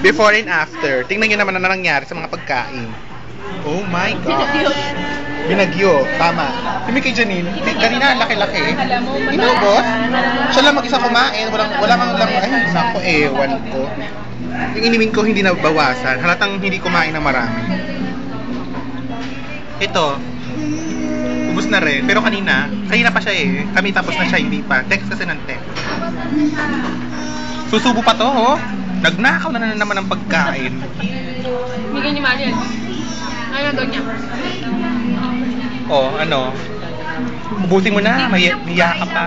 Before and after. Tingnan nyo naman na nangyari sa mga pagkain. Oh my God. Binagyo. Tama. Hindi kay Janine. Kanina, laki-laki. Inubos. Siya lang mag-isa kumain. Wala mang lang. Ay, sako, ewan ko. Yung iniming ko hindi nabawasan. Halatang hindi kumain na marami. Ito. Ubus na rin. Pero kanina pa siya eh. Kami tapos na siya, hindi pa. Text kasi ng text. Susubo pa to, oh. Nagnakaw na naman ng pagkain. Bigyan ni Marian. Ano daw niya? Oh, ano? Ubusin mo na. Miya ka pa.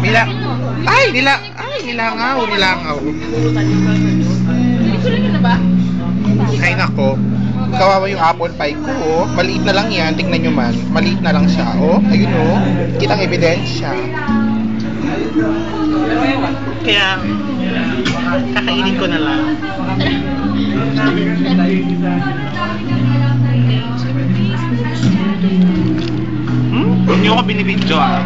Nilangaw. Isulan niyo na ba? Ay nako. Kawawa yung apple pie ko, oh. Maliit na lang yan. Tingnan nyo man. Maliit na lang siya, oh. Ayun, oh. Kitang ebidensya. Kaya, kakainin ko na lang. Hindi ko binibidyo, ah.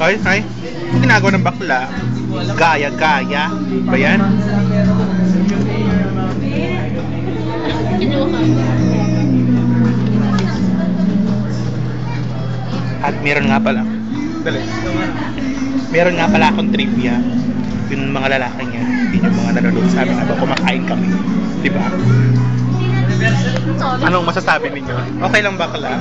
Ay. Ang ginagawa ng bakla? Gaya. Ba yan? At meron nga pala. Meron nga pala akong trivia. Yung mga lalaki niya, yung mga nanonood sa amin habang kumakain kami. Diba? Anong masasabi ninyo? Okay lang bakla?